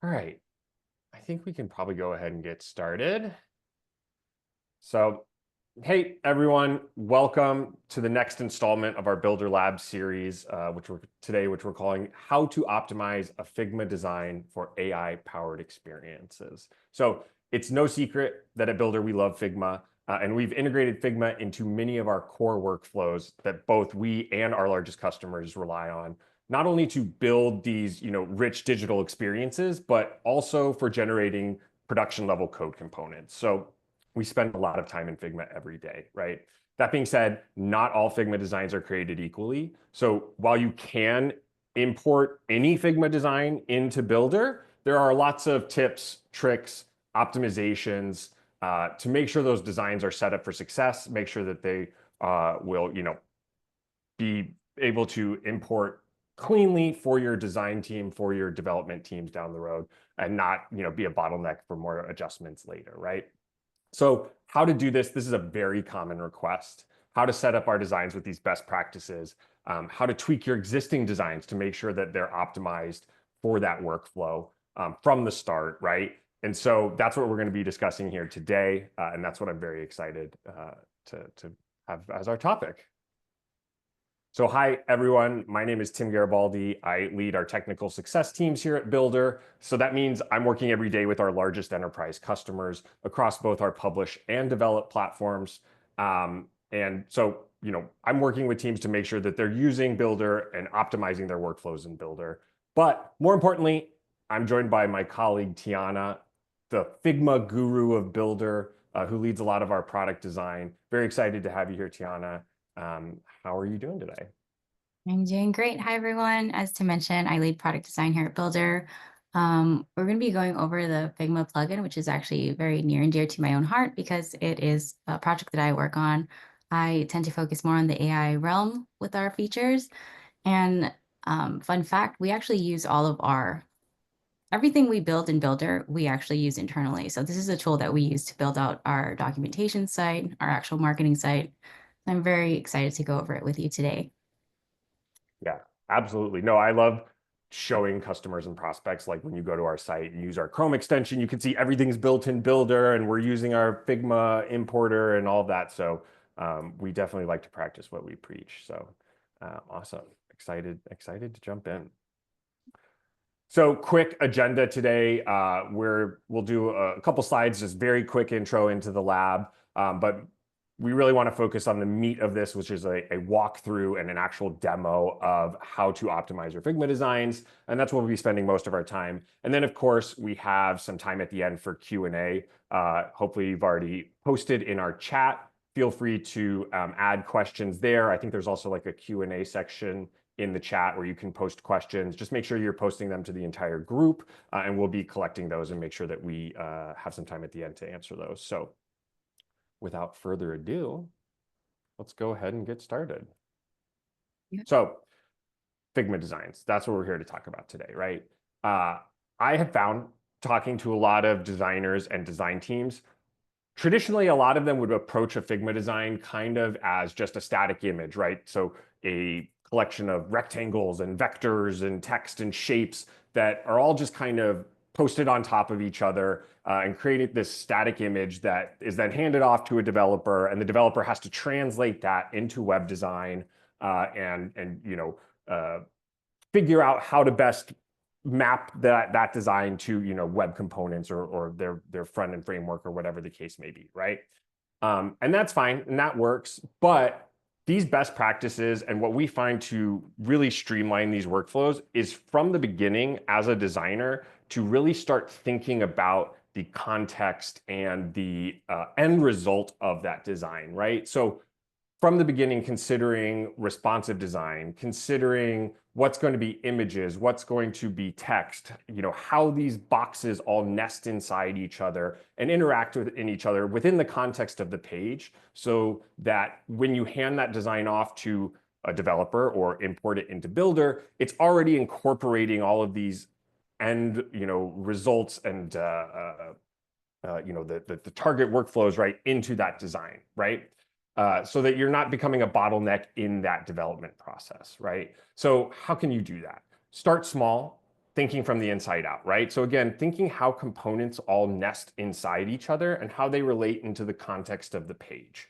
All right, I think we can probably go ahead and get started. So, hey everyone, welcome to the next installment of our Builder Lab series, which we're calling "How to Optimize a Figma Design for AI-Powered Experiences." So, it's no secret that at Builder we love Figma, and we've integrated Figma into many of our core workflows that both we and our largest customers rely on, not only to build these, rich digital experiences, but also for generating production level code components. So we spend a lot of time in Figma every day, right? That being said, not all Figma designs are created equally. So while you can import any Figma design into Builder, there are lots of tips, tricks, optimizations to make sure those designs are set up for success, make sure that they will, be able to import cleanly for your design team, for your development teams down the road, and not, be a bottleneck for more adjustments later, right? So how to do this is a very common request. How to set up our designs with these best practices, how to tweak your existing designs to make sure that they're optimized for that workflow from the start, right? And so that's what we're going to be discussing here today, and that's what I'm very excited to have as our topic. So hi, everyone. My name is Tim Garibaldi. I lead our technical success teams here at Builder. So that means I'm working every day with our largest enterprise customers across both our publish and develop platforms. And so, I'm working with teams to make sure that they're using Builder and optimizing their workflows in Builder. But more importantly, I'm joined by my colleague, Tiana, the Figma guru of Builder, who leads a lot of our product design. Very excited to have you here, Tiana. How are you doing today? I'm doing great. Hi, everyone. As Tim mentioned, I lead product design here at Builder. We're going to be going over the Figma plugin, which is actually very near and dear to my own heart because it is a project that I work on. I tend to focus more on the AI realm with our features. And fun fact, we actually use everything we build in Builder, we actually use internally. So this is a tool that we use to build out our documentation site, our actual marketing site. I'm very excited to go over it with you today. Yeah, absolutely. No, I love showing customers and prospects, like when you go to our site and use our Chrome extension, you can see everything's built in Builder and we're using our Figma importer and all of that. So we definitely like to practice what we preach. So awesome. Excited to jump in. So quick agenda today. We'll do a couple slides, just very quick intro into the lab. But we really want to focus on the meat of this, which is a walkthrough and an actual demo of how to optimize your Figma designs. And that's where we'll be spending most of our time. And then, of course, we have some time at the end for Q&A. Hopefully, you've already posted in our chat. Feel free to add questions there. I think there's also like a Q&A section in the chat where you can post questions. Just make sure you're posting them to the entire group, and we'll be collecting those and make sure that we have some time at the end to answer those. So without further ado, let's go ahead and get started. Yeah. So Figma designs, that's what we're here to talk about today, right? I have found, talking to a lot of designers and design teams, traditionally, a lot of them would approach a Figma design kind of as just a static image, right? So a collection of rectangles and vectors and text and shapes that are all just kind of posted on top of each other and created this static image that is then handed off to a developer, and the developer has to translate that into web design and figure out how to best map that design to web components or their front end framework or whatever the case may be, right? And that's fine and that works, but these best practices and what we find to really streamline these workflows is from the beginning as a designer to really start thinking about the context and the end result of that design, right? So from the beginning, considering responsive design, considering what's going to be images, what's going to be text, how these boxes all nest inside each other and interact in each other within the context of the page, so that when you hand that design off to a developer or import it into Builder, it's already incorporating all of these end, results and the target workflows right into that design, right? So that you're not becoming a bottleneck in that development process, right? So how can you do that? Start small. thinking from the inside out, right? So again, thinking how components all nest inside each other and how they relate into the context of the page.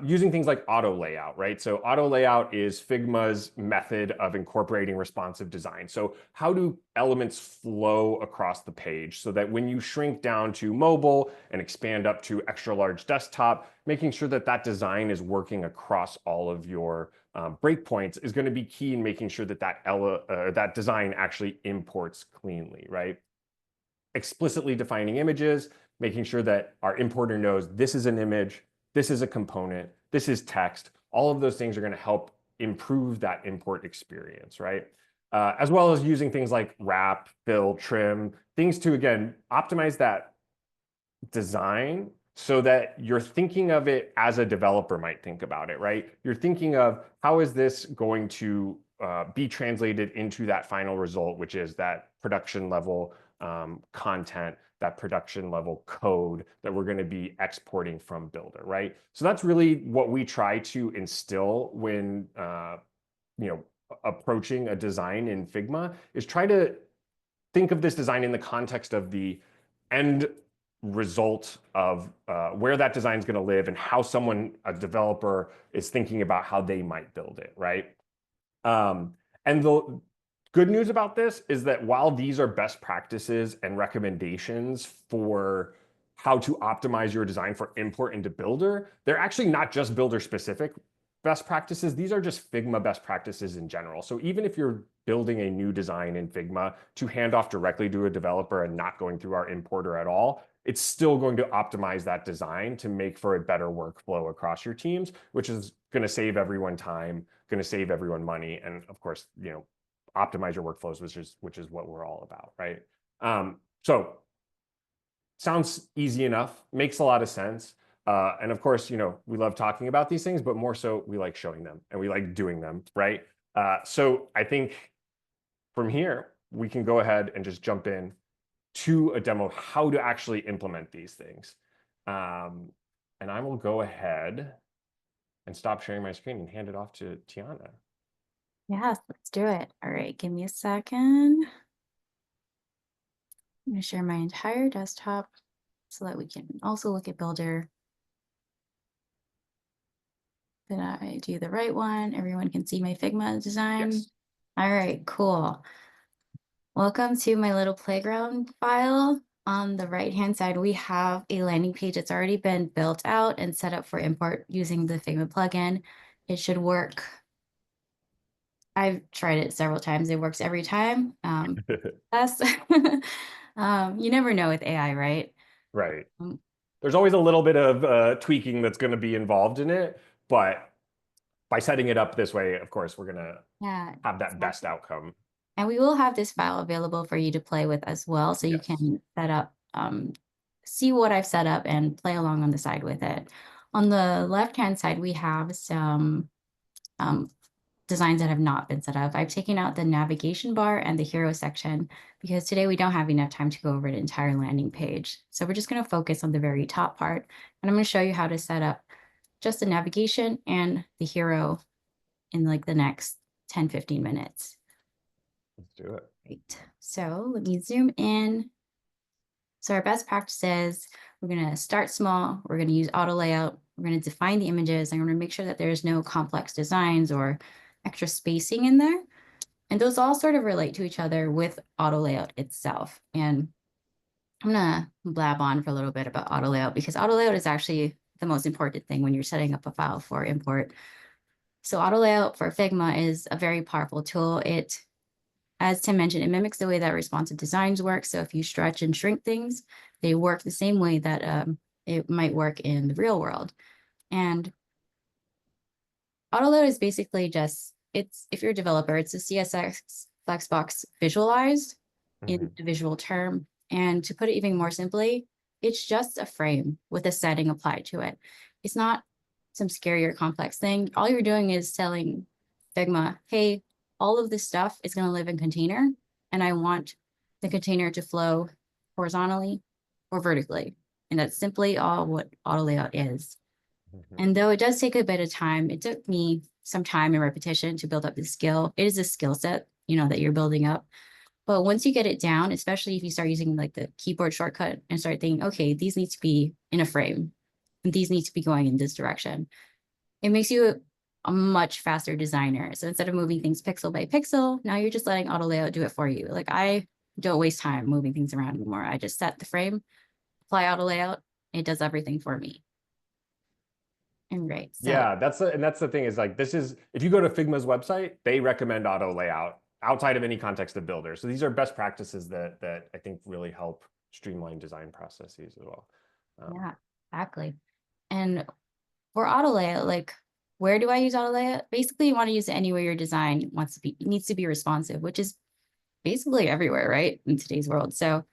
Using things like auto layout, right? So auto layout is Figma's method of incorporating responsive design. So how do elements flow across the page so that when you shrink down to mobile and expand up to extra large desktop, making sure that that design is working across all of your breakpoints is going to be key in making sure that that design actually imports cleanly, right? Explicitly defining images, making sure that our importer knows this is an image, this is a component, this is text. All of those things are going to help improve that import experience, right? As well as using things like wrap, fill, trim, things to, again, optimize that design so that you're thinking of it as a developer might think about it, right? You're thinking of how is this going to be translated into that final result, which is that production level content, that production level code that we're going to be exporting from Builder, right? So that's really what we try to instill when approaching a design in Figma, is try to think of this design in the context of the end result of where that design is going to live and how someone, a developer, is thinking about how they might build it, right? And the good news about this is that while these are best practices and recommendations for how to optimize your design for import into Builder, they're actually not just Builder specific best practices. These are just Figma best practices in general. So even if you're building a new design in Figma to hand off directly to a developer and not going through our importer at all, it's still going to optimize that design to make for a better workflow across your teams, which is going to save everyone time, going to save everyone money, and of course, optimize your workflows, which is what we're all about, right? So sounds easy enough, makes a lot of sense. And of course, we love talking about these things, but more so we like showing them and we like doing them, right? So I think from here, we can go ahead and just jump in to a demo of how to actually implement these things. And I will go ahead and stop sharing my screen and hand it off to Tiana. Yes, let's do it. All right, give me a second. I'm going to share my entire desktop so that we can also look at Builder. Did I do the right one? Everyone can see my Figma design. Yes. All right, cool. Welcome to my little playground file. On the right-hand side, we have a landing page that's already been built out and set up for import using the Figma plugin. It should work. I've tried it several times. It works every time. Yes. You never know with AI, right? Right. There's always a little bit of tweaking that's going to be involved in it, but by setting it up this way, of course, we're going to have that best outcome. And we will have this file available for you to play with as well. So you can set up, see what I've set up and play along on the side with it. On the left-hand side, we have some designs that have not been set up. I've taken out the navigation bar and the hero section because today we don't have enough time to go over the entire landing page. So we're just going to focus on the very top part. And I'm going to show you how to set up just the navigation and the hero in like the next 10-15 minutes. Let's do it. Great. So let me zoom in. So our best practices, we're going to start small. We're going to use auto layout. We're going to define the images. I'm going to make sure that there's no complex designs or extra spacing in there. And those all sort of relate to each other with auto layout itself. And I'm going to blab on for a little bit about auto layout because auto layout is actually the most important thing when you're setting up a file for import. So auto layout for Figma is a very powerful tool. As Tim mentioned, it mimics the way that responsive designs work. So if you stretch and shrink things, they work the same way that it might work in the real world. And autoload is basically just, if you're a developer, it's a CSS flexbox visualized in a visual term. And to put it even more simply, it's just a frame with a setting applied to it. It's not some scary or complex thing. All you're doing is telling Figma, hey, all of this stuff is going to live in container, and I want the container to flow horizontally or vertically. And that's simply all what auto layout is. And though it does take a bit of time, it took me some time and repetition to build up the skill. It is a skill set, that you're building up. But once you get it down, especially if you start using like the keyboard shortcut and start thinking, okay, these need to be in a frame, and these need to be going in this direction, it makes you a much faster designer. So instead of moving things pixel by pixel, now you're just letting auto layout do it for you. Like I don't waste time moving things around anymore. I just set the frame, apply auto layout, it does everything for me. And right, so Yeah, that's the thing is like this is if you go to Figma's website, they recommend auto layout outside of any context of Builder. So these are best practices that I think really help streamline design processes as well. yeah, exactly. And for auto layout, like where do I use auto layout? Basically, you want to use it anywhere your design wants to be, needs to be responsive, which is basically everywhere, right? In today's world. So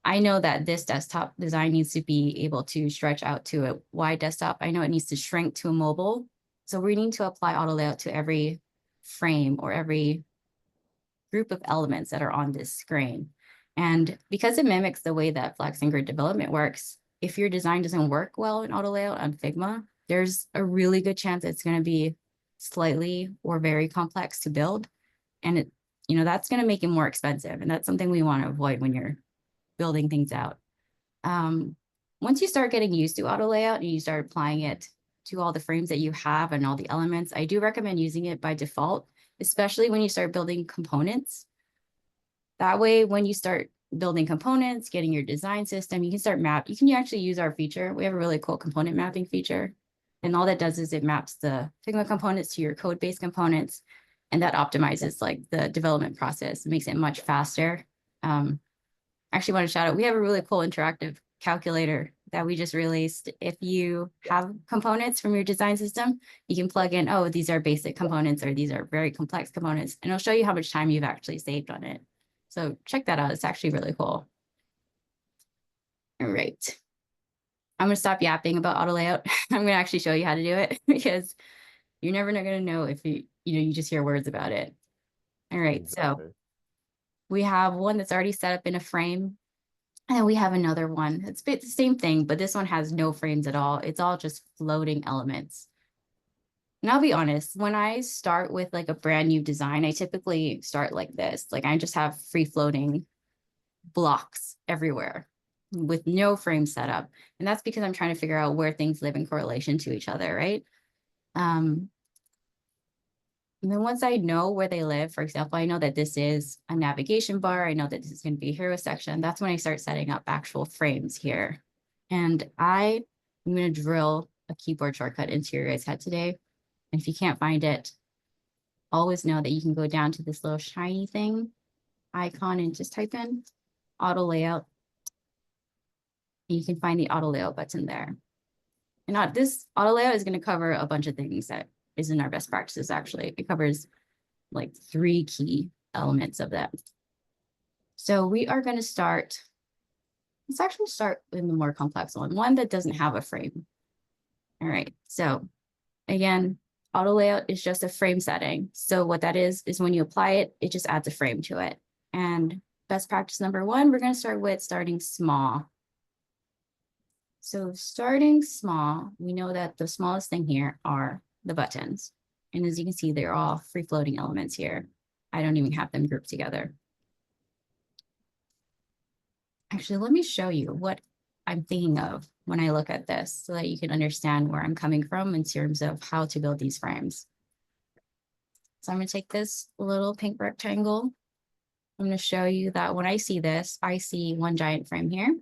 I know that this desktop design needs to be able to stretch out to a wide desktop. I know it needs to shrink to a mobile. So we need to apply auto layout to every frame or every group of elements that are on this screen. And because it mimics the way that Flex and Grid development works, if your design doesn't work well in auto layout on Figma, there's a really good chance it's going to be slightly or very complex to build. And it, that's going to make it more expensive. And that's something we want to avoid when you're building things out. Once you start getting used to auto layout and you start applying it to all the frames that you have and all the elements, I do recommend using it by default, especially when you start building components. That way, when you start building components, getting your design system, you can actually use our feature. We have a really cool component mapping feature. And all that does is it maps the Figma components to your code-based components. And that optimizes like the development process, makes it much faster. Actually want to shout out, we have a really cool interactive calculator that we just released. If you have components from your design system, you can plug in, oh, these are basic components or these are very complex components, and it'll show you how much time you've actually saved on it. So check that out. It's actually really cool. All right. I'm going to stop yapping about auto layout. I'm going to actually show you how to do it because you're never going to know if you just hear words about it. All right. Exactly. So we have one that's already set up in a frame. And then we have another one. It's the same thing, but this one has no frames at all. It's all just floating elements. And I'll be honest, when I start with like a brand new design, I typically start like this. Like I just have free floating blocks everywhere with no frame setup. And that's because I'm trying to figure out where things live in correlation to each other, right? And then once I know where they live, for example, I know that this is a navigation bar. I know that this is going to be a hero section. That's when I start setting up actual frames here. And I'm going to drill a keyboard shortcut into your guys' head today. And if you can't find it, always know that you can go down to this little shiny thing icon and just type in auto layout. And you can find the auto layout button there. And this auto layout is going to cover a bunch of things that is in our best practices, actually. It covers like 3 key elements of that. So we are going to let's actually start with the more complex one that doesn't have a frame. All right, so again, auto layout is just a frame setting. So what that is when you apply it, it just adds a frame to it. And best practice number 1, we're going to start with starting small. So starting small, we know that the smallest thing here are the buttons. And as you can see, they're all free floating elements here. I don't even have them grouped together. Actually, let me show you what I'm thinking of when I look at this so that you can understand where I'm coming from in terms of how to build these frames. So I'm going to take this little pink rectangle. I'm going to show you that when I see this, I see one giant frame here.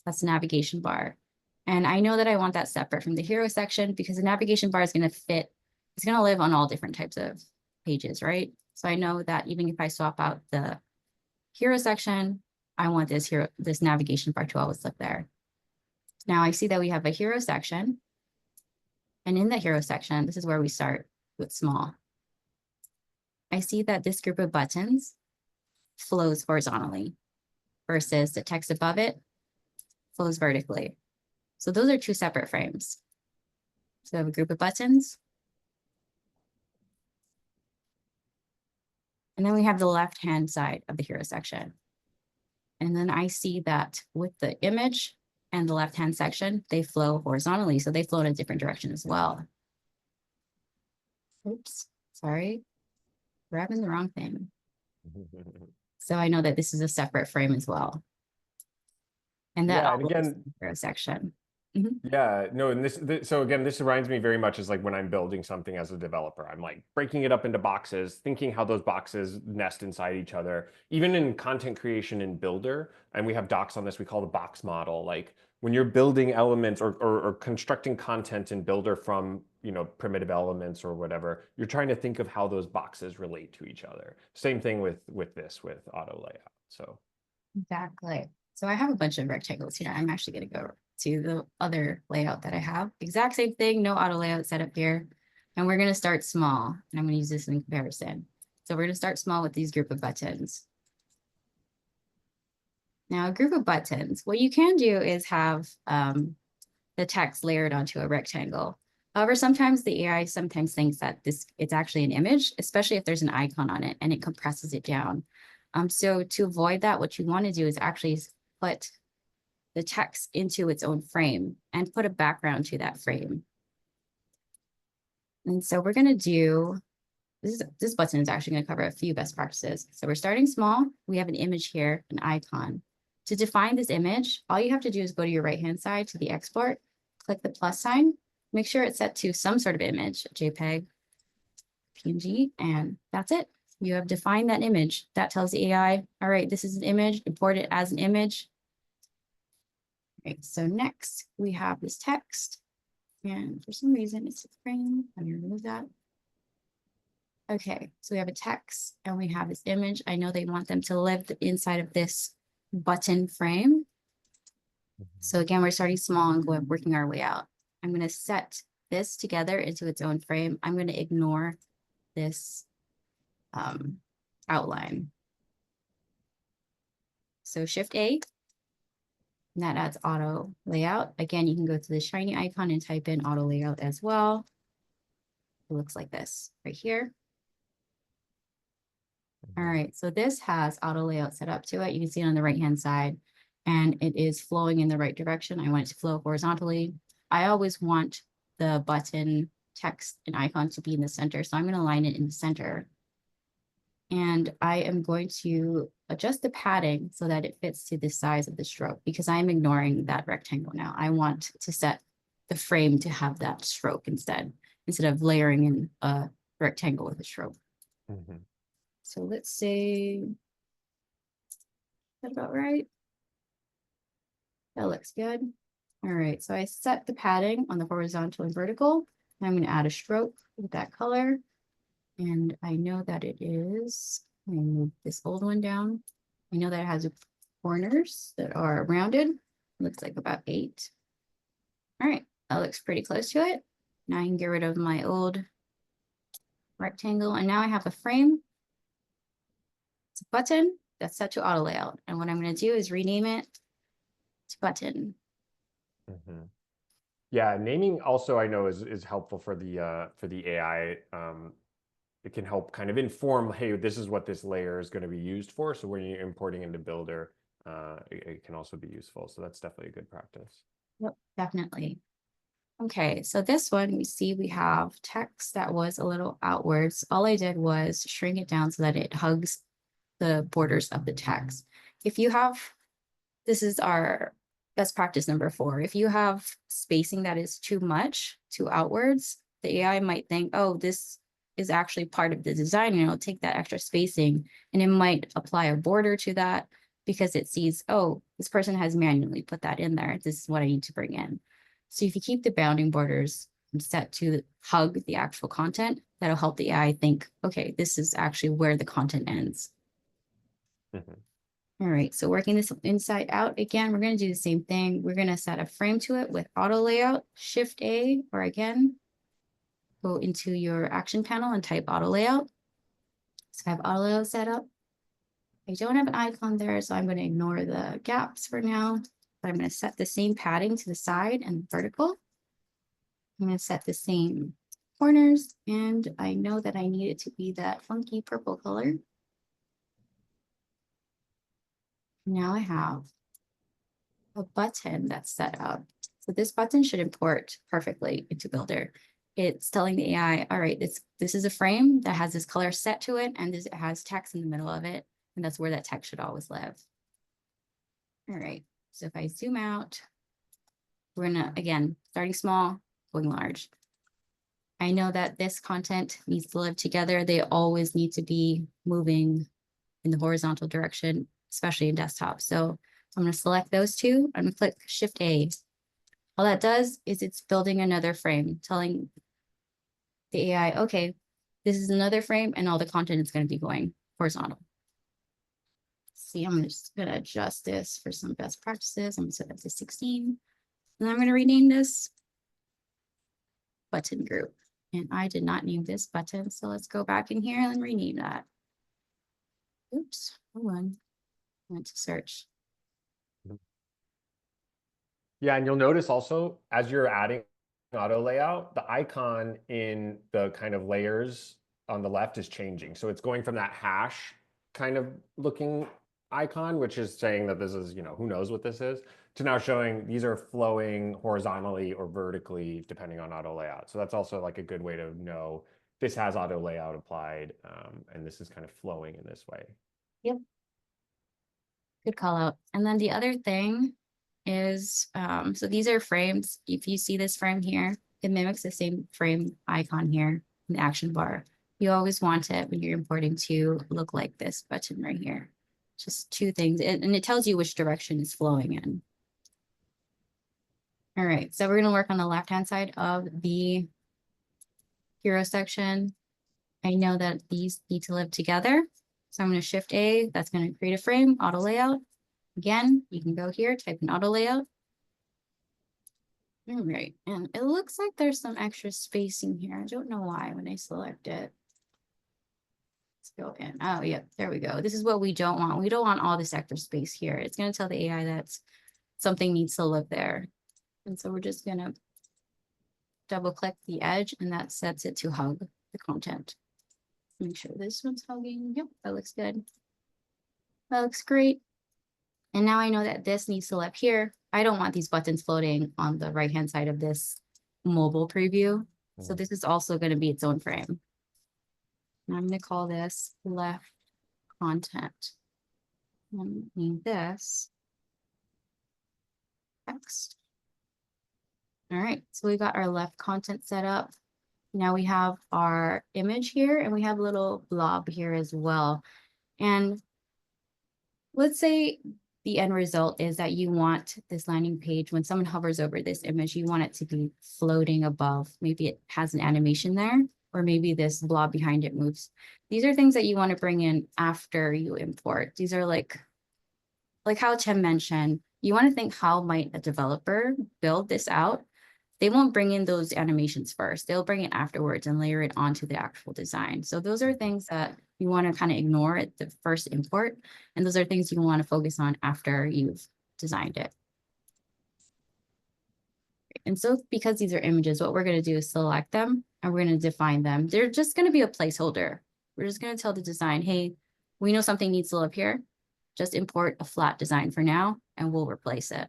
That's the navigation bar. And I know that I want that separate from the hero section because the navigation bar is going to fit, it's going to live on all different types of pages, right? So I know that even if I swap out the hero section, I want this navigation bar to always live there. Now I see that we have a hero section. And in the hero section, this is where we start with small. I see that this group of buttons flows horizontally versus the text above it flows vertically. So those are 2 separate frames. So I have a group of buttons. And then we have the left-hand side of the hero section. And then I see that with the image and the left-hand section, they flow horizontally. So they flow in a different direction as well. Oops, sorry. Grabbing the wrong thing. So I know that this is a separate frame as well. And that Yeah, and all goes again, in a section. Mhm. yeah, no, and so again, this reminds me very much as like when I'm building something as a developer, I'm like breaking it up into boxes, thinking how those boxes nest inside each other. Even in content creation in Builder, and we have docs on this, we call the box model. Like when you're building elements or constructing content in Builder from, primitive elements or whatever, you're trying to think of how those boxes relate to each other. Same thing with auto layout. So Exactly. So I have a bunch of rectangles here. I'm actually going to go to the other layout that I have. Exact same thing, no auto layout set up here. And we're going to start small. And I'm going to use this in comparison. So we're going to start small with these group of buttons. Now, a group of buttons, what you can do is have the text layered onto a rectangle. However, sometimes the AI sometimes thinks that it's actually an image, especially if there's an icon on it and it compresses it down. So to avoid that, what you want to do is actually put the text into its own frame and put a background to that frame. And so we're going to do, this button is actually going to cover a few best practices. So we're starting small. We have an image here, an icon. To define this image, all you have to do is go to your right-hand side to the export, click the plus sign, make sure it's set to some sort of image, JPEG, PNG, and that's it. You have defined that image. That tells the AI, all right, this is an image, import it as an image. Right, so next we have this text. And for some reason it's a frame. Let me remove that. Okay, so we have a text and we have this image. I know they want them to live inside of this button frame. So again, we're starting small and working our way out. I'm going to set this together into its own frame. I'm going to ignore this outline. So Shift A, and that adds auto layout. Again, you can go to the shiny icon and type in auto layout as well. It looks like this right here. All right, so this has auto layout set up to it. You can see it on the right-hand side, and it is flowing in the right direction. I want it to flow horizontally. I always want the button text and icon to be in the center, so I'm going to align it in the center. And I am going to adjust the padding so that it fits to the size of the stroke because I'm ignoring that rectangle now. I want to set the frame to have that stroke instead of layering in a rectangle with a stroke. mm-hmm. So let's say, is that about right? That looks good. All right, so I set the padding on the horizontal and vertical. I'm going to add a stroke with that color. And I know that it is, I'm going to move this old one down. I know that it has corners that are rounded. Looks like about 8. All right, that looks pretty close to it. Now I can get rid of my old rectangle. And now I have a frame. It's a button that's set to auto layout. And what I'm going to do is rename it to button. Mm-hmm. Yeah, naming also I know is helpful for the AI. It can help kind of inform, hey, this is what this layer is going to be used for. So when you're importing into Builder, it can also be useful. So that's definitely a good practice. Yep, definitely. Okay, so this one, we see we have text that was a little outwards. All I did was shrink it down so that it hugs the borders of the text. If you have, this is our best practice number 4. If you have spacing that is too much, too outwards, the AI might think, oh, this is actually part of the design, and it'll take that extra spacing and it might apply a border to that because it sees, oh, this person has manually put that in there. This is what I need to bring in. So if you keep the bounding borders set to hug the actual content, that'll help the AI think, okay, this is actually where the content ends. Mm-hmm. All right, so working this inside out, again, we're going to do the same thing. We're going to set a frame to it with auto layout, Shift A, or again, go into your action panel and type auto layout. So I have auto layout set up. I don't have an icon there, so I'm going to ignore the gaps for now. But I'm going to set the same padding to the side and vertical. I'm going to set the same corners, and I know that I need it to be that funky purple color. Now I have a button that's set up. So this button should import perfectly into Builder. It's telling the AI, all right, this is a frame that has this color set to it, and it has text in the middle of it. And that's where that text should always live. All right, so if I zoom out, we're gonna, again, starting small, going large. I know that this content needs to live together. They always need to be moving in the horizontal direction, especially in desktop. So I'm going to select those two. I'm going to click Shift A. All that does is it's building another frame, telling the AI, okay, this is another frame and all the content is going to be going horizontal. See, I'm just going to adjust this for some best practices. I'm going to set that to 16. And I'm going to rename this button group. And I did not name this button. So let's go back in here and rename that. Oops, hold on. I went to search. Yeah, and you'll notice also as you're adding auto layout, the icon in the kind of layers on the left is changing. So it's going from that hash kind of looking icon, which is saying that this is, who knows what this is, to now showing these are flowing horizontally or vertically depending on auto layout. So that's also like a good way to know this has auto layout applied, and this is kind of flowing in this way. Yep. Good call out. And then the other thing is, so these are frames. If you see this frame here, it mimics the same frame icon here in the action bar. You always want it when you're importing to look like this button right here. Just two things, and it tells you which direction it's flowing in. All right, so we're gonna work on the left-hand side of the hero section. I know that these need to live together. So I'm gonna Shift A, that's gonna create a frame, auto layout. Again, you can go here, type in auto layout. All right, and it looks like there's some extra spacing here. I don't know why when I select it. Let's go in. Oh, yeah, there we go. This is what we don't want. We don't want all this extra space here. It's going to tell the AI that something needs to live there. And so we're just going to double click the edge and that sets it to hug the content. Make sure this one's hugging. Yep, that looks good. That looks great. And now I know that this needs to live here. I don't want these buttons floating on the right-hand side of this mobile preview. So this is also going to be its own frame. And I'm going to call this left content. And name this text. All right, so we got our left content set up. Now we have our image here and we have a little blob here as well. And let's say the end result is that you want this landing page, when someone hovers over this image, you want it to be floating above. Maybe it has an animation there, or maybe this blob behind it moves. These are things that you want to bring in after you import. These are like how Tim mentioned, you want to think, how might a developer build this out? They won't bring in those animations first. They'll bring it afterwards and layer it onto the actual design. So those are things that you want to kind of ignore at the first import. And those are things you want to focus on after you've designed it. And so because these are images, what we're going to do is select them and we're going to define them. They're just going to be a placeholder. We're just going to tell the design, hey, we know something needs to live here. Just import a flat design for now and we'll replace it.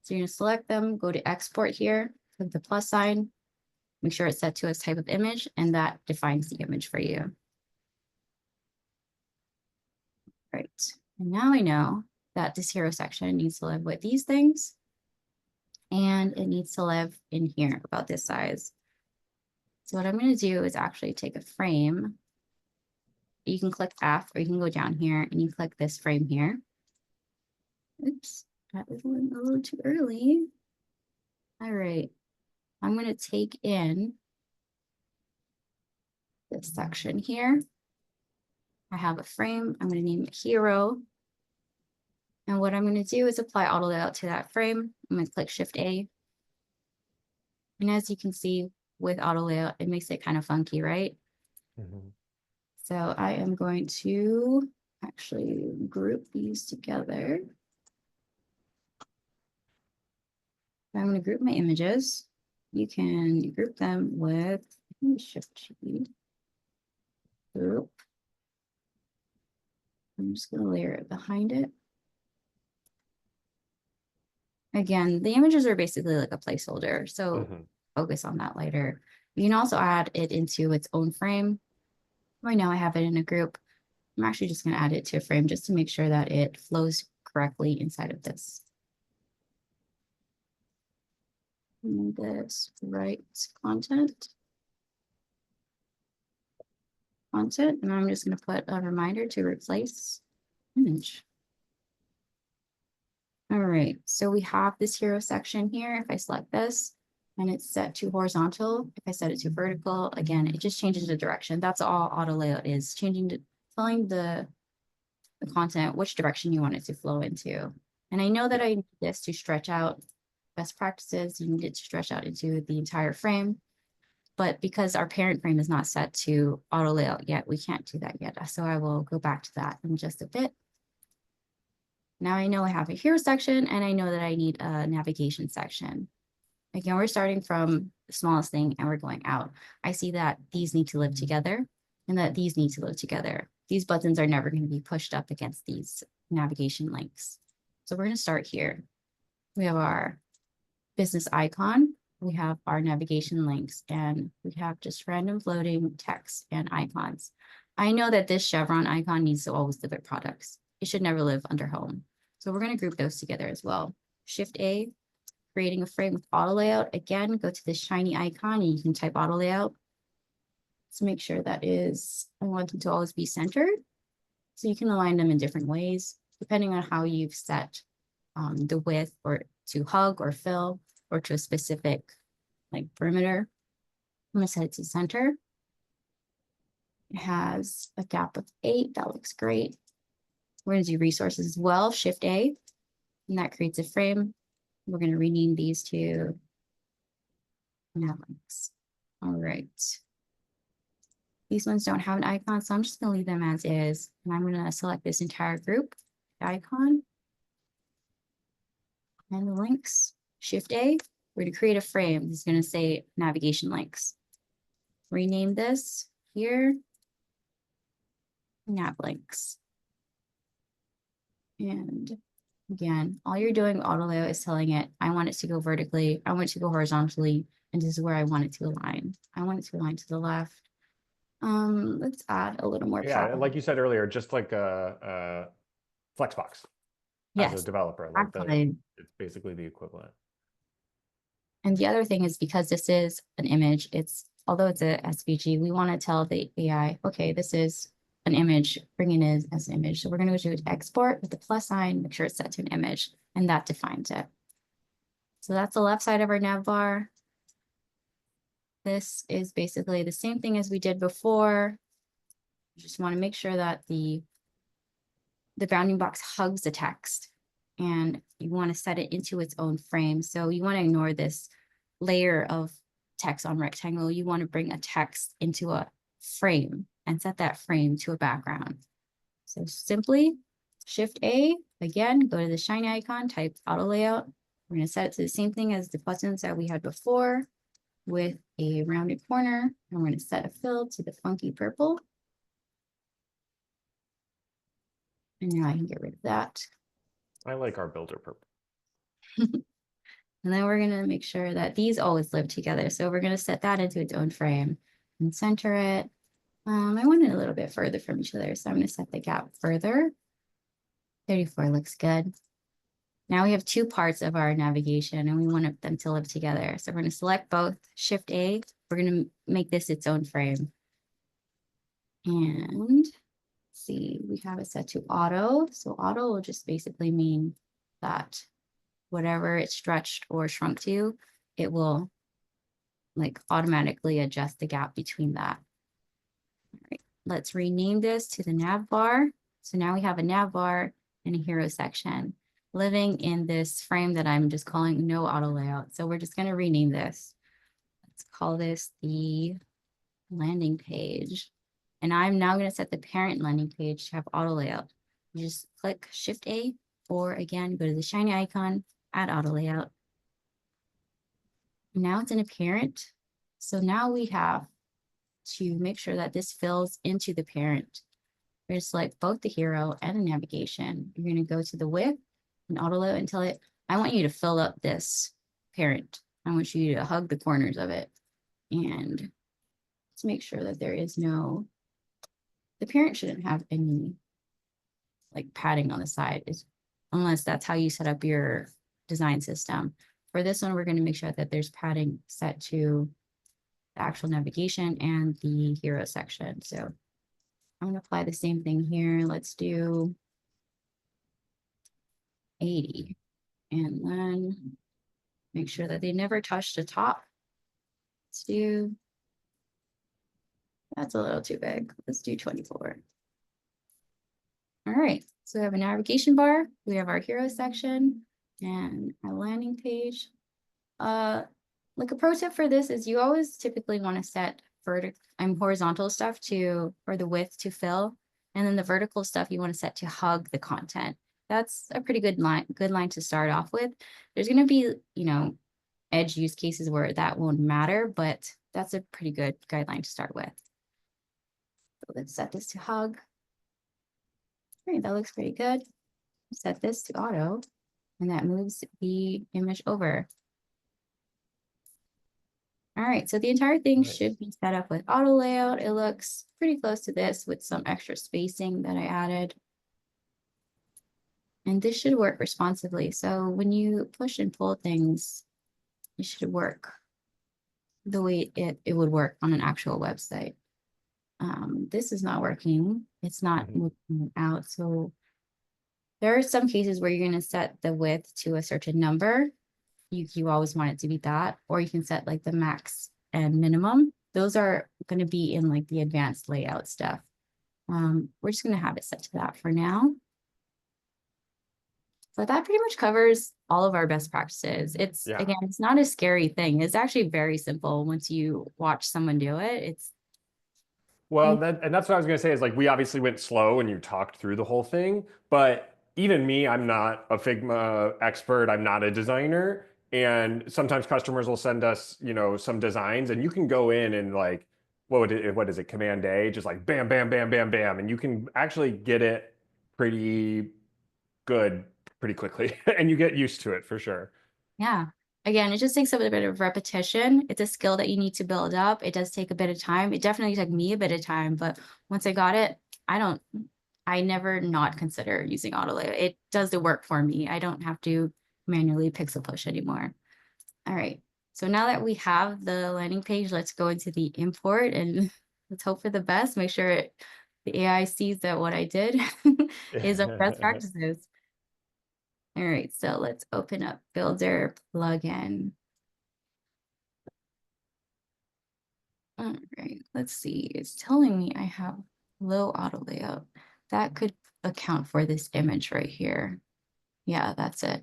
So you're going to select them, go to export here, click the plus sign, make sure it's set to its type of image, and that defines the image for you. Right, and now I know that this hero section needs to live with these things, and it needs to live in here about this size. So what I'm going to do is actually take a frame. You can click F, or you can go down here and you click this frame here. Oops, that was a little too early. All right, I'm going to take in this section here. I have a frame. I'm going to name it hero. And what I'm going to do is apply auto layout to that frame. I'm going to click Shift A. And as you can see with auto layout, it makes it kind of funky, right? Mm-hmm. So I am going to actually group these together. I'm going to group my images. You can group them with Shift G. Group. I'm just going to layer it behind it. Again, the images are basically like a placeholder, so focus on that later. You can also add it into its own frame. Right now I have it in a group. I'm actually just going to add it to a frame just to make sure that it flows correctly inside of this. And this right content. And I'm just going to put a reminder to replace image. All right, so we have this hero section here. If I select this and it's set to horizontal, if I set it to vertical, again, it just changes the direction. That's all auto layout is, telling the content which direction you want it to flow into. And I know that I need this to stretch out best practices. You need it to stretch out into the entire frame. But because our parent frame is not set to auto layout yet, we can't do that yet. So I will go back to that in just a bit. Now I know I have a hero section and I know that I need a navigation section. Again, we're starting from the smallest thing and we're going out. I see that these need to live together and that these need to live together. These buttons are never going to be pushed up against these navigation links. So we're going to start here. We have our business icon. We have our navigation links and we have just random floating text and icons. I know that this chevron icon needs to always live at products. It should never live under home. So we're going to group those together as well. Shift A, creating a frame with auto layout. Again, go to this shiny icon and you can type auto layout. Let's make sure that is, I want them to always be centered. So you can align them in different ways, depending on how you've set the width or to hug or fill or to a specific like perimeter. I'm gonna set it to center. It has a gap of 8, that looks great. We're gonna do resources as well, Shift A, and that creates a frame. We're gonna rename these to nav links. All right. These ones don't have an icon, so I'm just gonna leave them as is. And I'm gonna select this entire group, icon, and the links, Shift A. We're gonna create a frame. It's gonna say navigation links. Rename this here, nav links. And again, all you're doing with auto layout is telling it, I want it to go vertically, I want it to go horizontally, and this is where I want it to align. I want it to align to the left. Let's add a little more power. Like you said earlier, just like a Flexbox. Yes, as a developer, it's basically the equivalent. And the other thing is because this is an image, although it's a SVG, we want to tell the AI, okay, this is an image, bring it in as an image. So we're going to go to export with the plus sign, make sure it's set to an image, and that defines it. So that's the left side of our nav bar. This is basically the same thing as we did before. You just want to make sure that the bounding box hugs the text and you want to set it into its own frame. So you want to ignore this layer of text on rectangle. You want to bring a text into a frame and set that frame to a background. So simply Shift A, again, go to the shiny icon, type auto layout. We're going to set it to the same thing as the buttons that we had before with a rounded corner. And we're going to set a fill to the funky purple. And now I can get rid of that. I like our builder purple. And then we're going to make sure that these always live together. So we're going to set that into its own frame and center it. I want it a little bit further from each other. So I'm going to set the gap further. 34 looks good. Now we have two parts of our navigation and we want them to live together. So we're going to select both, Shift A. We're going to make this its own frame. And see, we have it set to auto. So auto will just basically mean that whatever it's stretched or shrunk to, it will like automatically adjust the gap between that. All right, let's rename this to the nav bar. So now we have a nav bar and a hero section living in this frame that I'm just calling no auto layout. So we're just going to rename this. Let's call this the landing page. And I'm now going to set the parent landing page to have auto layout. You just click Shift A, or again, go to the shiny icon, add auto layout. Now it's in a parent. So now we have to make sure that this fills into the parent. We're going to select both the hero and the navigation. You're going to go to the width and auto layout and tell it, I want you to fill up this parent. I want you to hug the corners of it. And let's make sure that there is no the parent shouldn't have any like padding on the side, unless that's how you set up your design system. For this one, we're going to make sure that there's padding set to the actual navigation and the hero section. So I'm going to apply the same thing here. Let's do 80. And then make sure that they never touch the top. Let's do, that's a little too big. Let's do 24. All right, so we have a navigation bar, we have our hero section and our landing page. Like a pro tip for this is you always typically want to set horizontal stuff for the width to fill, and then the vertical stuff you want to set to hug the content. That's a pretty good line to start off with. There's going to be, edge use cases where that won't matter, but that's a pretty good guideline to start with. So let's set this to hug. All right, that looks pretty good. Set this to auto, and that moves the image over. All right, so the entire thing should be set up with auto layout. It looks pretty close to this with some extra spacing that I added. And this should work responsively. So when you push and pull things, it should work the way it would work on an actual website. This is not working. It's not moving out. So there are some cases where you're going to set the width to a certain number. You always want it to be that, or you can set like the max and minimum. Those are going to be in like the advanced layout stuff. We're just going to have it set to that for now. So that pretty much covers all of our best practices. Again, it's not a scary thing. It's actually very simple once you watch someone do it. Well, that's what I was going to say is like we obviously went slow and you talked through the whole thing, but even me, I'm not a Figma expert. I'm not a designer. And sometimes customers will send us, some designs and you can go in and like, what is it, Command A, just like bam, bam, bam, bam, bam. And you can actually get it pretty good pretty quickly and you get used to it for sure. Yeah. Again, it just takes a bit of repetition. It's a skill that you need to build up. It does take a bit of time. It definitely took me a bit of time, but once I got it, I never not consider using auto layout. It does the work for me. I don't have to manually pixel push anymore. All right. So now that we have the landing page, let's go into the import and let's hope for the best. Make sure the AI sees that what I did is our best practices. All right, so let's open up Builder plugin. All right, let's see. It's telling me I have low auto layout. That could account for this image right here. Yeah, that's it.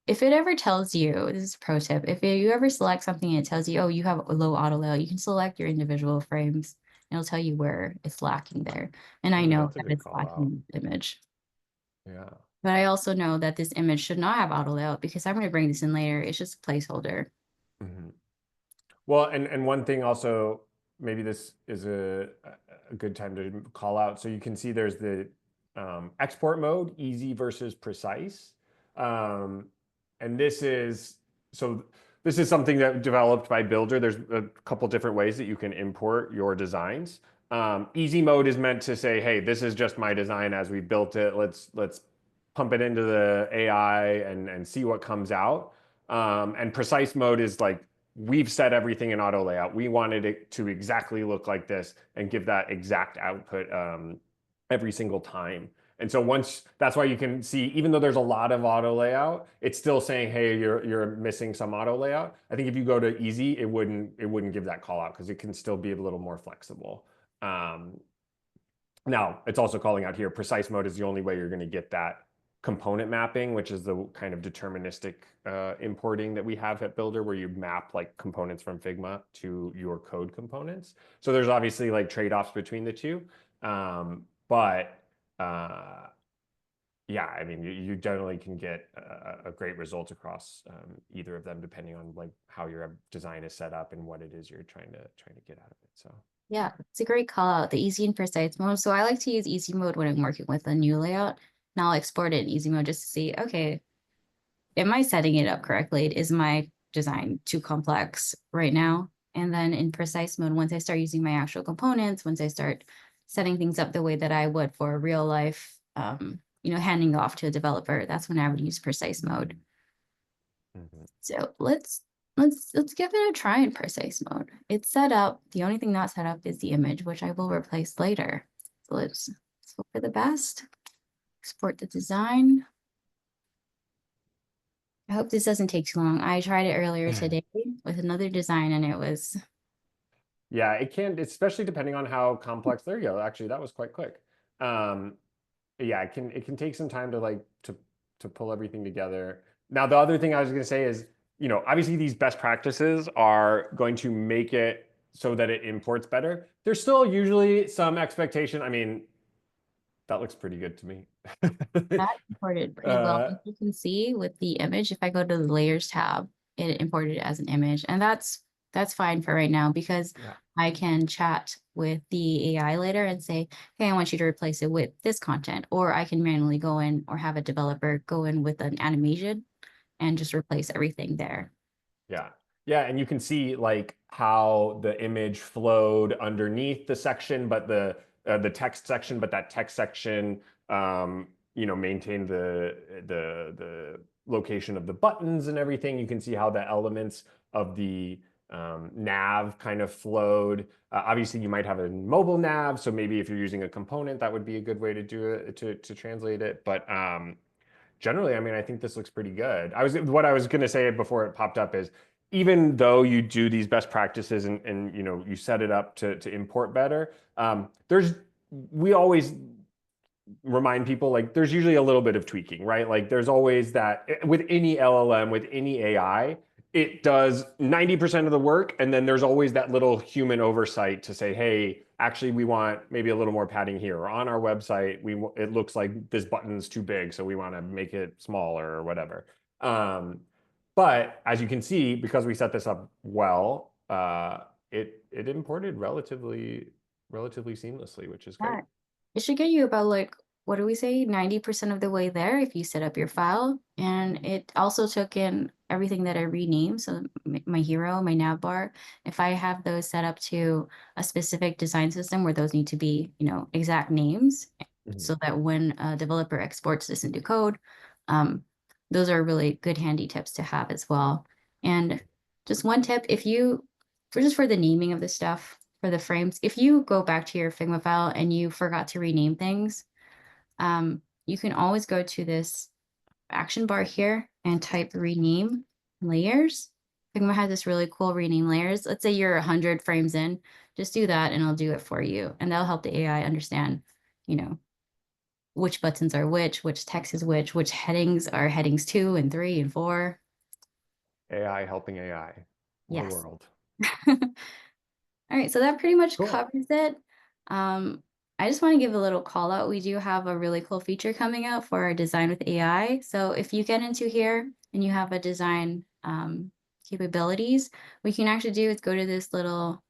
If it ever tells you, this is a pro tip, if you ever select something and it tells you, oh, you have a low auto layout, you can select your individual frames. And it'll tell you where it's lacking there. And I know that it's lacking the image. Yeah. But I also know that this image should not have auto layout because I'm going to bring this in later. It's just a placeholder. Well, and one thing also, maybe this is a good time to call out. So you can see there's the export mode, easy versus precise. And this is something that developed by Builder. There's a couple different ways that you can import your designs. Easy mode is meant to say, hey, this is just my design as we built it. Let's pump it into the AI and see what comes out. And precise mode is like, we've set everything in auto layout. We wanted it to exactly look like this and give that exact output every single time. And so that's why you can see, even though there's a lot of auto layout, it's still saying, hey, you're missing some auto layout. I think if you go to easy, it wouldn't give that call out because it can still be a little more flexible. Now, it's also calling out here, precise mode is the only way you're going to get that component mapping, which is the kind of deterministic importing that we have at Builder, where you map like components from Figma to your code components. So there's obviously like trade-offs between the two. Yeah, I mean, you generally can get a great result across either of them, depending on like how your design is set up and what it is you're trying to get out of it. So yeah, it's a great call out, the easy and precise mode. So I like to use easy mode when I'm working with a new layout. And I'll export it in easy mode just to see, okay, am I setting it up correctly? Is my design too complex right now? And then in precise mode, once I start using my actual components, once I start setting things up the way that I would for real life, handing off to a developer, that's when I would use precise mode. Mhm. So let's give it a try in precise mode. It's set up. The only thing not set up is the image, which I will replace later. So let's hope for the best. Export the design. I hope this doesn't take too long. I tried it earlier today with another design and it was Yeah, it can, especially depending on how complex. There you go. Actually, that was quite quick. Um, yeah, it can take some time to to pull everything together. Now, the other thing I was going to say is, obviously these best practices are going to make it so that it imports better. There's still usually some expectation. I mean, that looks pretty good to me. that imported pretty well. uh, As you can see with the image, if I go to the layers tab, it imported it as an image. And that's fine for right now because yeah, I can chat with the AI later and say, hey, I want you to replace it with this content. Or I can manually go in or have a developer go in with an animation and just replace everything there. yeah. Yeah, and you can see like how the image flowed underneath the section, but the text section, but that text section maintained the location of the buttons and everything. You can see how the elements of the nav kind of flowed. Obviously, you might have a mobile nav, so maybe if you're using a component, that would be a good way to do it to translate it. But generally, I mean, I think this looks pretty good. What I was going to say before it popped up is even though you do these best practices and you set it up to import better, we always remind people like there's usually a little bit of tweaking, right? Like there's always that with any LLM, with any AI, it does 90% of the work. And then there's always that little human oversight to say, hey, actually, we want maybe a little more padding here. Or on our website, it looks like this button's too big, so we want to make it smaller or whatever. But as you can see, because we set this up well, it imported relatively seamlessly, which is great. Yeah. It should get you about like, what do we say, 90% of the way there if you set up your file. And it also took in everything that I renamed. So my hero, my nav bar, if I have those set up to a specific design system where those need to be, exact names, Mhm. so that when a developer exports this into code, um, those are really good handy tips to have as well. And just one tip, for the naming of the stuff, for the frames, if you go back to your Figma file and you forgot to rename things, you can always go to this action bar here and type rename layers. Figma has this really cool rename layers. Let's say you're 100 frames in, just do that and I'll do it for you. And that'll help the AI understand, you know, which buttons are which text is which headings are headings 2 and 3 and 4. AI helping AI. What a Yes. world. All right, so that pretty much Cool. covers it. I just want to give a little call out. We do have a really cool feature coming out for our design with AI. So if you get into here and you have a design capabilities, what you can actually do is go to this little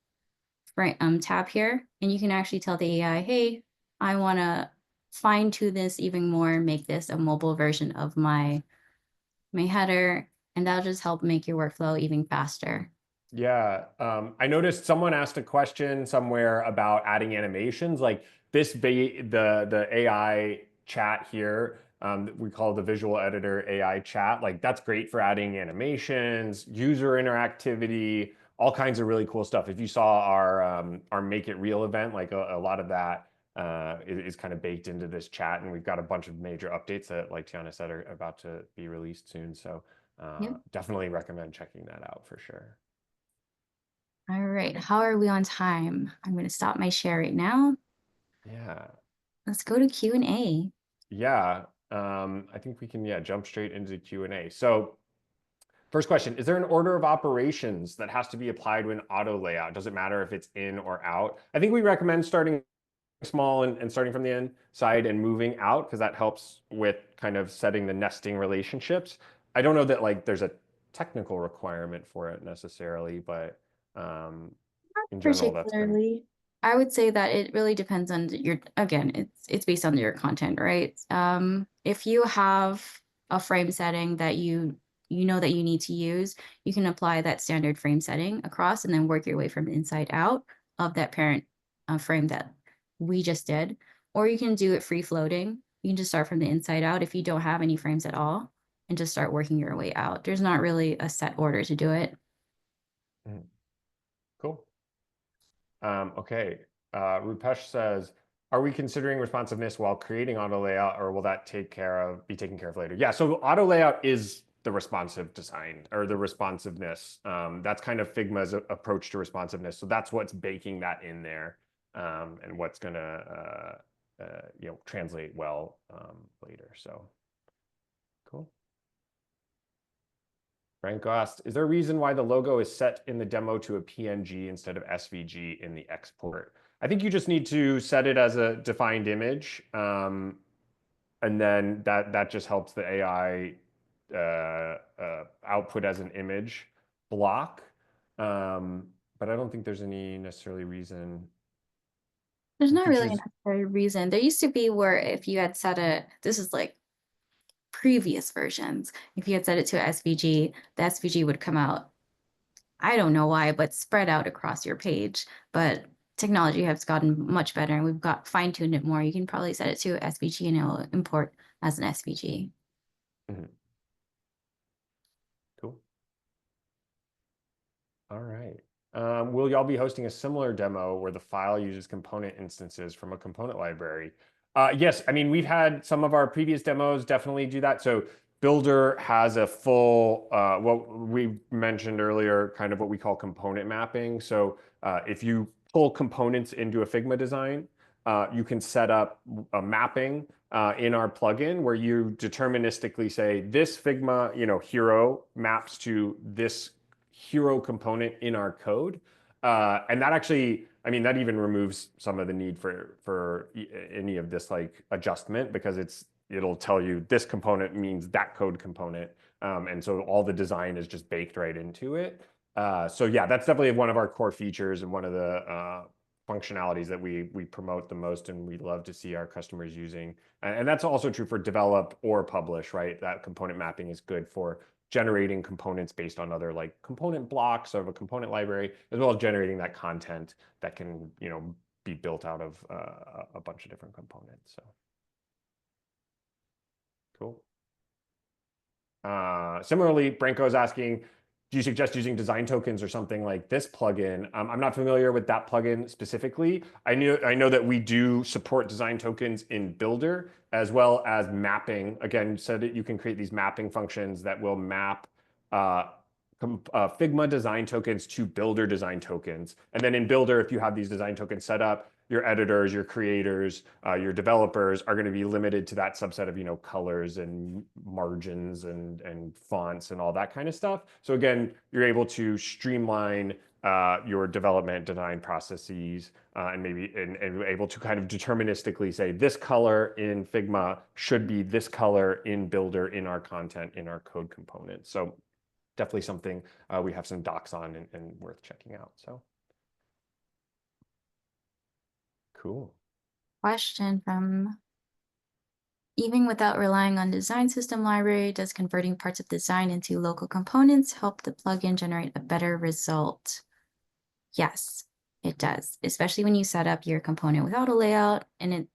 tab here, and you can actually tell the AI, hey, I want to fine tune this even more, make this a mobile version of my header, and that'll just help make your workflow even faster. Yeah, I noticed someone asked a question somewhere about adding animations, like the AI chat here. We call the visual editor AI chat. Like that's great for adding animations, user interactivity, all kinds of really cool stuff. If you saw our Make It Real event, like a lot of that is kind of baked into this chat, and we've got a bunch of major updates that, like Tiana said, are about to be released soon. So Yep. definitely recommend checking that out for sure. All right, how are we on time? I'm going to stop my share right now. Yeah. Let's go to Q&A. Yeah. I think we can, yeah, jump straight into Q&A. So first question, is there an order of operations that has to be applied when auto layout? Does it matter if it's in or out? I think we recommend starting small and starting from the inside and moving out because that helps with kind of setting the nesting relationships. I don't know that like there's a technical requirement for it necessarily, but um, in general, that's kind of, Particularly, I would say that it really depends on again, it's based on your content, right? If you have a frame setting that you you know that you need to use, you can apply that standard frame setting across and then work your way from the inside out of that parent frame that we just did. Or you can do it free floating. You can just start from the inside out if you don't have any frames at all and just start working your way out. There's not really a set order to do it. Mhm. Cool. Okay. Rupesh says, are we considering responsiveness while creating auto layout, or will that be taken care of later? Yeah, so auto layout is the responsive design or the responsiveness. That's kind of Figma's approach to responsiveness. So that's what's baking that in there, and what's gonna translate well later. So cool. Frank asked, is there a reason why the logo is set in the demo to a PNG instead of SVG in the export? I think you just need to set it as a defined image, and then that just helps the AI output as an image block. But I don't think there's any necessarily reason. There's You not could really a choose. necessary reason. There used to be where if you had set this is like previous versions, if you had set it to SVG, the SVG would come out. I don't know why, but spread out across your page. But technology has gotten much better and we've got fine-tuned it more. You can probably set it to SVG and it'll import as an SVG. Mhm. Cool. All right. Will y'all be hosting a similar demo where the file uses component instances from a component library? Yes, I mean, we've had some of our previous demos definitely do that. So Builder has a full, what we mentioned earlier, kind of what we call component mapping. So if you pull components into a Figma design, you can set up a mapping in our plugin where you deterministically say this Figma, hero maps to this hero component in our code. And that actually, I mean, that even removes some of the need for any of this like adjustment because it'll tell you this component means that code component. And so all the design is just baked right into it. So yeah, that's definitely one of our core features and one of the functionalities that we promote the most and we love to see our customers using. And that's also true for develop or publish, right? That component mapping is good for generating components based on other like component blocks of a component library, as well as generating that content that can, be built out of a bunch of different components. So cool. Similarly, Branko is asking, do you suggest using design tokens or something like this plugin? I'm not familiar with that plugin specifically. I know that we do support design tokens in Builder as well as mapping. Again, so that you can create these mapping functions that will map uh, Figma design tokens to Builder design tokens. And then in Builder, if you have these design tokens set up, your editors, your creators, your developers are going to be limited to that subset of, colors and margins and fonts and all that kind of stuff. So again, you're able to streamline your development design processes and maybe and able to kind of deterministically say this color in Figma should be this color in Builder in our content in our code components. So definitely something we have some docs on and worth checking out. So cool. Question from even without relying on design system library, does converting parts of design into local components help the plugin generate a better result? Yes, it does, especially when you set up your component without a layout and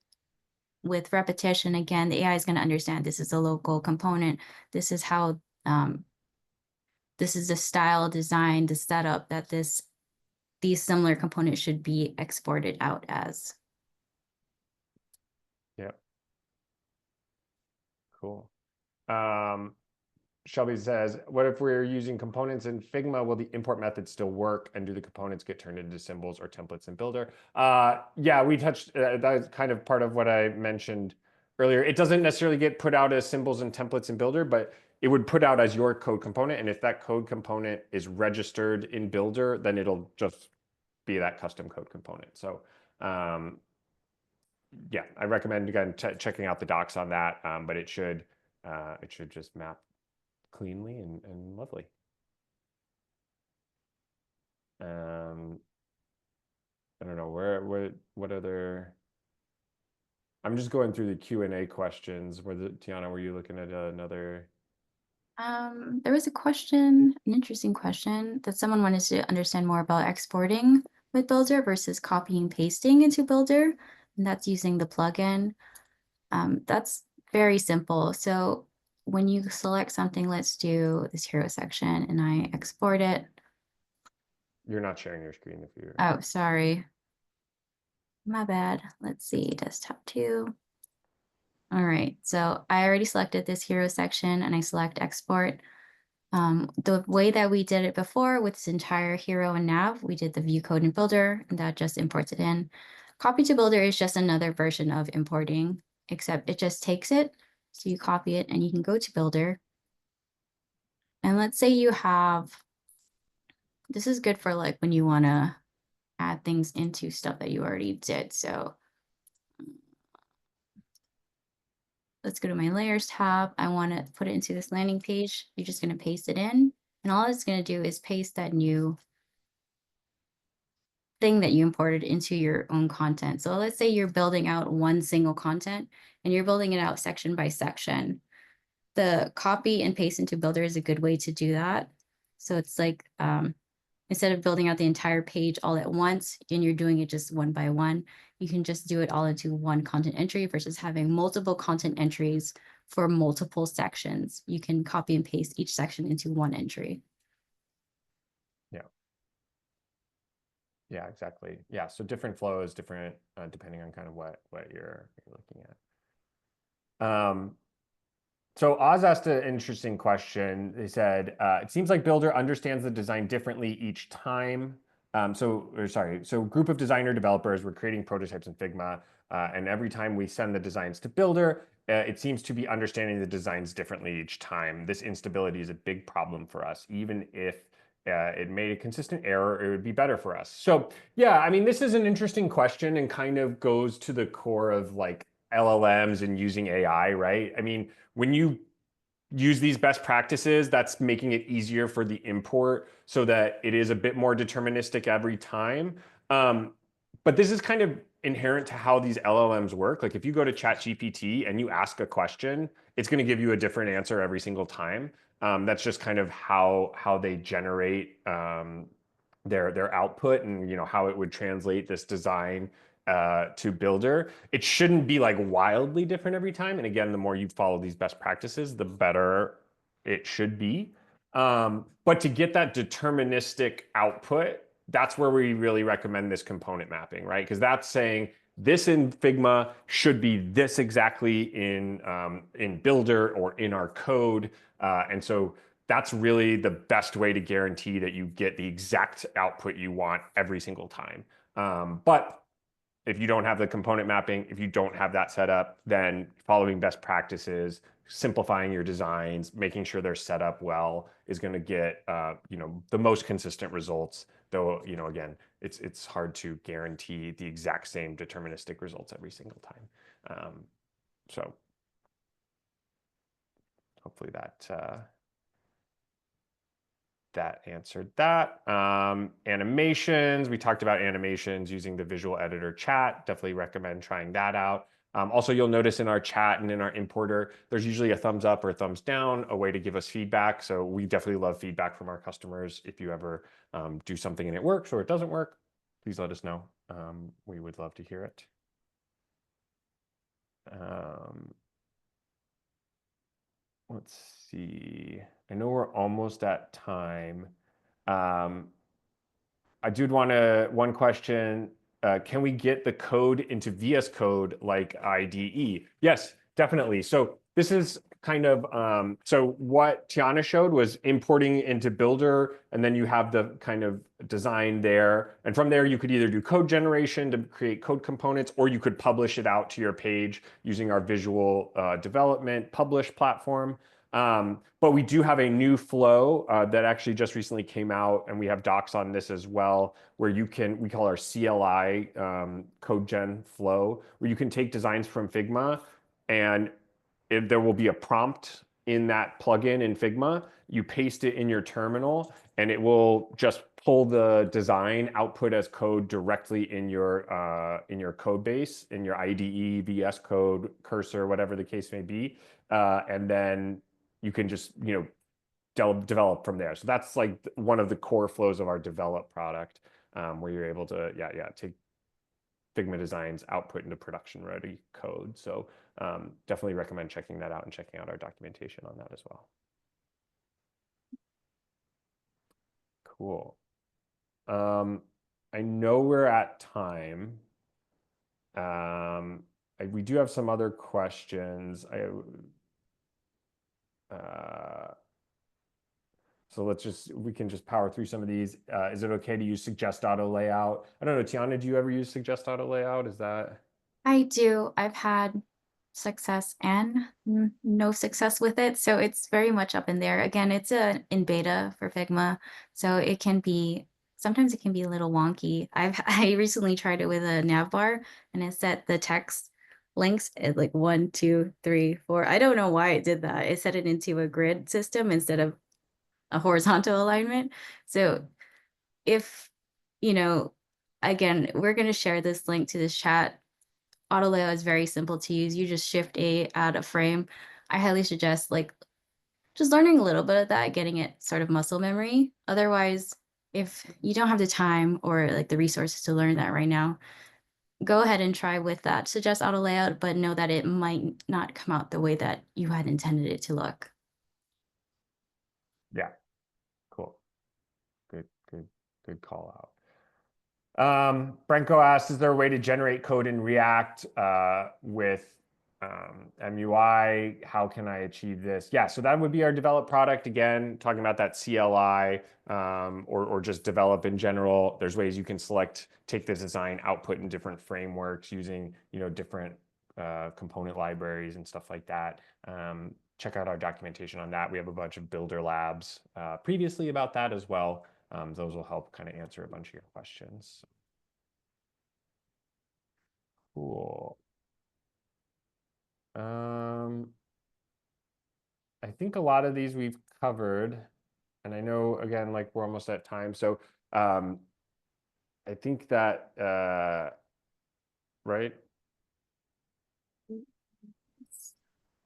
with repetition, again, the AI is going to understand this is a local component. This is how, this is the style, design, the setup that these similar components should be exported out as. Yeah, cool. Um, Shelby says, what if we're using components in Figma? Will the import method still work? And do the components get turned into symbols or templates in Builder? Yeah, we touched, that's kind of part of what I mentioned earlier. It doesn't necessarily get put out as symbols and templates in Builder, but it would put out as your code component. And if that code component is registered in Builder, then it'll just be that custom code component. So yeah, I recommend again checking out the docs on that, but it should just map cleanly and lovely. I don't know what other. I'm just going through the Q&A questions. Tiana, were you looking at another? There was a question, an interesting question that someone wanted to understand more about exporting with Builder versus copying and pasting into Builder, and that's using the plugin. That's very simple. So when you select something, let's do this hero section, and I export it. You're not sharing your screen if you're. Oh, sorry. My bad. Let's see, desktop 2. All right, so I already selected this hero section and I select export. The way that we did it before with this entire hero and nav, we did the view code in Builder and that just imports it in. Copy to Builder is just another version of importing, except it just takes it. So you copy it and you can go to Builder. And let's say you have, this is good for like when you want to add things into stuff that you already did. So let's go to my layers tab. I want to put it into this landing page. You're just going to paste it in. And all it's going to do is paste that new thing that you imported into your own content. So let's say you're building out one single content and you're building it out section by section. The copy and paste into Builder is a good way to do that. So it's like, instead of building out the entire page all at once and you're doing it just one by one, you can just do it all into one content entry versus having multiple content entries for multiple sections. You can copy and paste each section into one entry. Yeah. Yeah, exactly. Yeah, so different flows, different depending on kind of what you're looking at. So Oz asked an interesting question. They said, it seems like Builder understands the design differently each time. So group of designer developers were creating prototypes in Figma, and every time we send the designs to Builder, it seems to be understanding the designs differently each time. This instability is a big problem for us, even if it made a consistent error, it would be better for us. So yeah, I mean, this is an interesting question and kind of goes to the core of like LLMs and using AI, right? I mean, when you use these best practices, that's making it easier for the import so that it is a bit more deterministic every time. But this is kind of inherent to how these LLMs work. Like if you go to ChatGPT and you ask a question, it's going to give you a different answer every single time. That's just kind of how they generate their output and how it would translate this design to Builder. It shouldn't be like wildly different every time. And again, the more you follow these best practices, the better it should be. But to get that deterministic output, that's where we really recommend this component mapping, right? Because that's saying this in Figma should be this exactly in Builder or in our code. And so that's really the best way to guarantee that you get the exact output you want every single time. But if you don't have the component mapping, if you don't have that set up, then following best practices, simplifying your designs, making sure they're set up well is going to get the most consistent results. Though again, it's hard to guarantee the exact same deterministic results every single time. So hopefully that answered that. Animations, we talked about animations using the visual editor chat. Definitely recommend trying that out. Also, you'll notice in our chat and in our importer, there's usually a thumbs up or a thumbs down, a way to give us feedback. So we definitely love feedback from our customers. If you ever do something and it works or it doesn't work, please let us know. We would love to hear it. Let's see. I know we're almost at time. I did want to, one question, can we get the code into VS Code like IDE? Yes, definitely. So this is kind of, so what Tiana showed was importing into Builder, and then you have the kind of design there. And from there, you could either do code generation to create code components, or you could publish it out to your page using our visual development publish platform. But we do have a new flow that actually just recently came out, and we have docs on this as well, where we call our CLI code gen flow, where you can take designs from Figma, and there will be a prompt in that plugin in Figma. You paste it in your terminal, and it will just pull the design output as code directly in your code base, in your IDE, VS Code, Cursor, whatever the case may be. And then you can just develop from there. So that's like one of the core flows of our develop product, where you're able to, take Figma designs, output into production ready code. So definitely recommend checking that out and checking out our documentation on that as well. Cool. I know we're at time. We do have some other questions. So we can just power through some of these. Is it okay to use suggest auto layout? I don't know, Tiana, do you ever use suggest auto layout? Is that? I do. I've had success and no success with it. So it's very much up in there. Again, it's in beta for Figma. So it can be, sometimes it can be a little wonky. I recently tried it with a nav bar and it set the text links at like 1, 2, 3, 4. I don't know why it did that. It set it into a grid system instead of a horizontal alignment. So if, you know, again, we're going to share this link to this chat. Auto layout is very simple to use. You just shift A, add a frame. I highly suggest like just learning a little bit of that, getting it sort of muscle memory. Otherwise, if you don't have the time or like the resources to learn that right now, go ahead and try with that. Suggest auto layout, but know that it might not come out the way that you had intended it to look. Yeah, cool. Good call out. Branko asked, is there a way to generate code in React with MUI? How can I achieve this? Yeah, so that would be our develop product. Again, talking about that CLI, or just develop in general. There's ways you can take this design, output in different frameworks using, different component libraries and stuff like that. Check out our documentation on that. We have a bunch of builder labs previously about that as well. Those will help kind of answer a bunch of your questions. Cool. I think a lot of these we've covered, and I know, again, like we're almost at time. So I think that, right?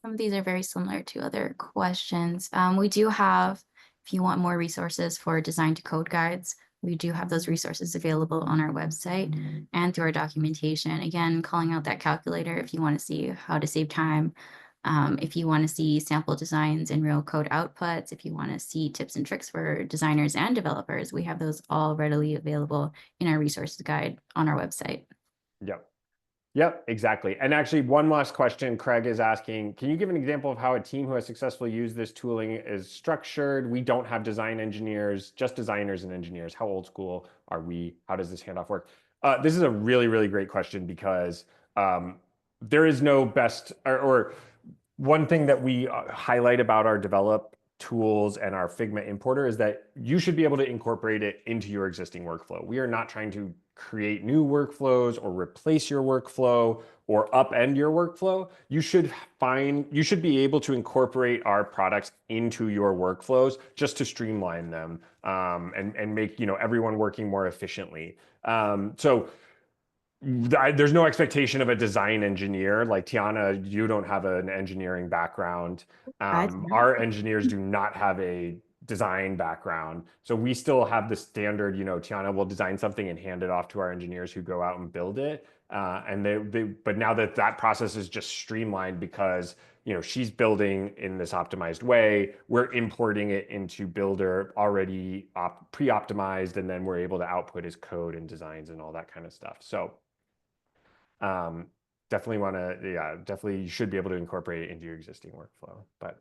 Some of these are very similar to other questions. We do have, if you want more resources for design to code guides, we do have those resources available on our website and through our documentation. Again, calling out that calculator if you want to see how to save time. If you want to see sample designs and real code outputs, if you want to see tips and tricks for designers and developers, we have those all readily available in our resources guide on our website. Yep. Yep, exactly. And actually, one last question Craig is asking, can you give an example of how a team who has successfully used this tooling is structured? We don't have design engineers, just designers and engineers. How old school are we? How does this handoff work? This is a really, really great question because there is no best, or one thing that we highlight about our develop tools and our Figma importer is that you should be able to incorporate it into your existing workflow. We are not trying to create new workflows or replace your workflow or upend your workflow. You should be able to incorporate our products into your workflows just to streamline them, and make everyone working more efficiently. So there's no expectation of a design engineer. Like Tiana, you don't have an engineering background. Our engineers do not have a design background. So we still have the standard, Tiana will design something and hand it off to our engineers who go out and build it. But now that process is just streamlined because, she's building in this optimized way. We're importing it into Builder already pre-optimized, and then we're able to output his code and designs and all that kind of stuff. So definitely you should be able to incorporate it into your existing workflow. But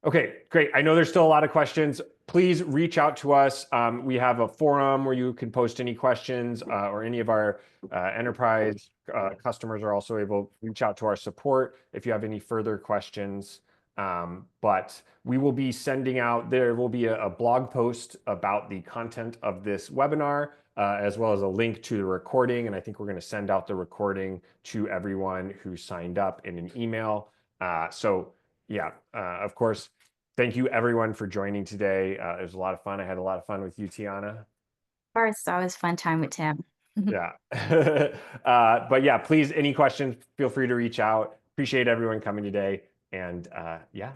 okay, great. I know there's still a lot of questions. Please reach out to us. We have a forum where you can post any questions, or any of our enterprise customers are also able to reach out to our support if you have any further questions. But we will be sending out, there will be a blog post about the content of this webinar, as well as a link to the recording. And I think we're going to send out the recording to everyone who signed up in an email. Of course, thank you everyone for joining today. It was a lot of fun. I had a lot of fun with you, Tiana. Of course, it's always fun time with Tim. Yeah. But yeah, please, any questions, feel free to reach out. Appreciate everyone coming today. And yeah,